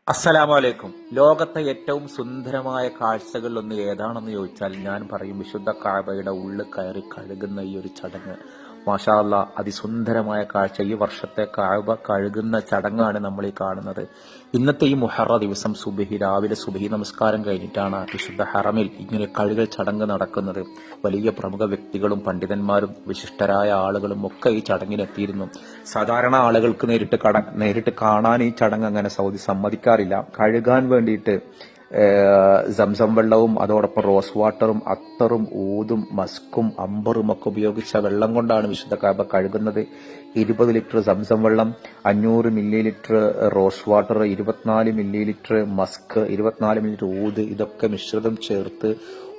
അസ്സലാമലൈക്കും. ലോകത്തെ ഏറ്റവും സുന്ദരമായ കാഴ്ചകളിലൊന്ന് ഏതാണെന്ന് ചോദിച്ചാൽ ഞാൻ പറയും വിശുദ്ധ കഅബയുടെ ഉള്ളിൽ കയറി കഴുകുന്ന ഈ ഒരു ചടങ്ങ്. മാഷാ അല്ലാ, അതിസുന്ദരമായ കാഴ്ച. ഈ വർഷത്തെ കഅബ കഴുകുന്ന ചടങ്ങാണ് നമ്മൾ ഈ കാണുന്നത്. ഇന്നത്തെ ഈ മുഹറ ദിവസം രാവിലെ സുബഹി നമസ്കാരം കഴിഞ്ഞിട്ടാണ് വിശുദ്ധ ഹറമിൽ ഇങ്ങനെ കഴുകൽ ചടങ്ങ് നടക്കുന്നത്. വലിയ പ്രമുഖ വ്യക്തികളും പണ്ഡിതന്മാരും വിശിഷ്ടരായ ആളുകളും ഒക്കെ ഈ ചടങ്ങിനെത്തിയിരുന്നു. സാധാരണ ആളുകൾക്ക് നേരിട്ട് കാണാൻ ഈ ചടങ്ങ് അങ്ങനെ സൗദി സമ്മതിക്കാറില്ല. കഴുകാൻ വേണ്ടിയിട്ട് സംസം വെള്ളവും അതോടൊപ്പം റോസ് വാട്ടറും അത്തറും ഊതും മസ്കും അമ്പറും ഒക്കെ ഉപയോഗിച്ച വെള്ളം കൊണ്ടാണ് വിശുദ്ധ കഅബ കഴുകുന്നത്. 20 ലിറ്റർ സംസം വെള്ളം, 500 millilitre rose water, 24 millilitre musk, 24 millilitre ഊത്, ഇതൊക്കെ മിശ്രിതം ചേർത്ത്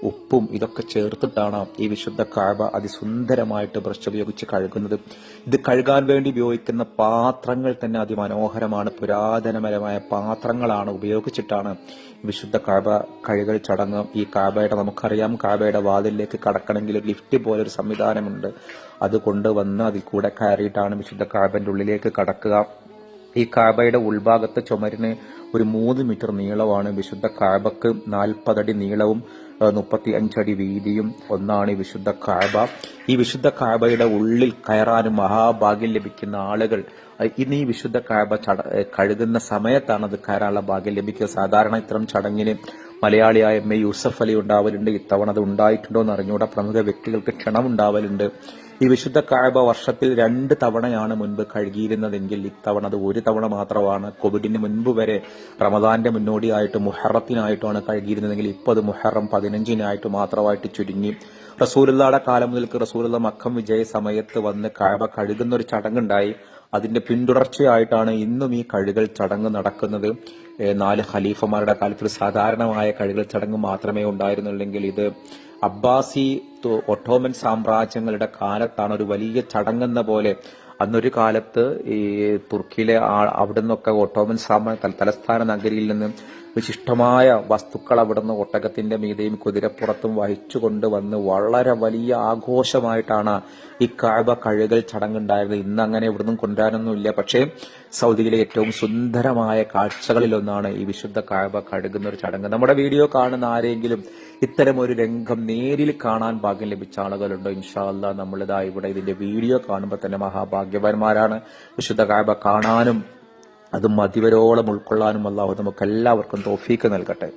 ഉപ്പും ഇതൊക്കെ ചേർത്തിട്ടാണ് ഈ വിശുദ്ധ കഅബ അതിസുന്ദരമായിട്ട് ബ്രഷ് ഉപയോഗിച്ച് കഴുകുന്നത്. ഇത് കഴുകാൻ വേണ്ടി ഉപയോഗിക്കുന്ന പാത്രങ്ങൾ തന്നെ അതിമനോഹരമാണ്. പുരാതനപരമായ പാത്രങ്ങളാണ് ഉപയോഗിച്ചിട്ടാണ് വിശുദ്ധ കഅബ കഴുകൽ ചടങ്ങ്. ഈ കഅബയുടെ നമുക്കറിയാം, കഅബയുടെ വാതിലിലേക്ക് കടക്കണമെങ്കിൽ ഒരു ലിഫ്റ്റ് പോലൊരു സംവിധാനമുണ്ട്. അത് കൊണ്ടുവന്ന് അതിൽ കൂടെ കയറിയിട്ടാണ് വിശുദ്ധ കഅബന്റെ ഉള്ളിലേക്ക് കടക്കുക. ഈ കഅബയുടെ ഉൾഭാഗത്ത് ചുമരിന് ഒരു 3 മീറ്റർ നീളമാണ്. വിശുദ്ധ കഅബക്ക് 40 അടി നീളവും 35 അടി വീതിയും ഒന്നാണ് വിശുദ്ധ കഅബ. ഈ വിശുദ്ധ കഅബയുടെ ഉള്ളിൽ കയറാനും മഹാഭാഗ്യം ലഭിക്കുന്ന ആളുകൾ ഇനി ഈ വിശുദ്ധ കഅബ കഴുകുന്ന സമയത്താണ് അത് കയറാനുള്ള ഭാഗ്യം ലഭിക്കുക. സാധാരണ ഇത്തരം ചടങ്ങിന് മലയാളിയായ എം എ യൂസഫ് അലി ഉണ്ടാവലുണ്ട്. ഇത്തവണ അത് ഉണ്ടായിട്ടുണ്ടോ എന്ന് അറിഞ്ഞൂടെ. പ്രമുഖ വ്യക്തികൾക്ക് ക്ഷണം ഉണ്ടാവലുണ്ട്. ഈ വിശുദ്ധ കഅബ വർഷത്തിൽ 2 തവണയാണ് മുൻപ് കഴുകിയിരുന്നതെങ്കിൽ ഇത്തവണ അത് 1 തവണ മാത്രമാണ്. കോവിഡിന് മുൻപ് വരെ റമദാന്റെ മുന്നോടിയായിട്ട് മുഹറത്തിനായിട്ടാണ് കഴുകിയിരുന്നതെങ്കിൽ ഇപ്പോൾ അത് മുഹറം 15-നായിട്ട് മാത്രമായിട്ട് ചുരുങ്ങി. റസൂലുള്ളാഹിയുടെ കാലം മുതൽക്ക് റസൂലുള്ള മക്കം വിജയ സമയത്ത് വന്ന് കഅബ കഴുകുന്ന ഒരു ചടങ്ങുണ്ടായി. അതിന്റെ പിന്തുടർച്ചയായിട്ടാണ് ഇന്നും ഈ കഴുകൽ ചടങ്ങ് നടക്കുന്നത്. 4 ഖലീഫമാരുടെ കാലത്ത് ഒരു സാധാരണമായ കഴുകൽ ചടങ്ങ് മാത്രമേ ഉണ്ടായിരുന്നുള്ളെങ്കിൽ ഇത് അബ്ബാസി ഒട്ടോമൻ സാമ്രാജ്യങ്ങളുടെ കാലത്താണ് ഒരു വലിയ ചടങ്ങെന്ന പോലെ. അന്നൊരു കാലത്ത് ഈ തുർക്കിയിലെ അവിടെ നിന്നൊക്കെ ഒട്ടോമൻ തലസ്ഥാന നഗരിയിൽ നിന്ന് വിശിഷ്ടമായ വസ്തുക്കൾ അവിടുന്ന് ഒട്ടകത്തിന്റെ മീതെയും കുതിരപ്പുറത്തും വഹിച്ചു കൊണ്ടുവന്ന് വളരെ വലിയ ആഘോഷമായിട്ടാണ് ഈ കഅബ കഴുകൽ ചടങ്ങുണ്ടായിരുന്നത്. ഇന്ന് അങ്ങനെ ഇവിടുന്ന് കൊണ്ടുവരാനൊന്നുമില്ല. പക്ഷേ സൗദിയിലെ ഏറ്റവും സുന്ദരമായ കാഴ്ചകളിലൊന്നാണ് ഈ വിശുദ്ധ കഅബ കഴുകുന്ന ഒരു ചടങ്ങ്. നമ്മുടെ വീഡിയോ കാണുന്ന ആരെങ്കിലും ഇത്തരം ഒരു രംഗം നേരിൽ കാണാൻ ഭാഗ്യം ലഭിച്ച ആളുകളുണ്ടോ? ഇൻഷാ അല്ലാഹ് നമ്മളിതാ ഇവിടെ ഇതിന്റെ വീഡിയോ കാണുമ്പോൾ തന്നെ മഹാഭാഗ്യവാന്മാരാണ്. വിശുദ്ധ കഅബ കാണാനും അത് മതിവരോളം ഉൾക്കൊള്ളാനും അല്ലാഹു നമുക്ക് എല്ലാവർക്കും തൗഫീക്ക് നൽകട്ടെ.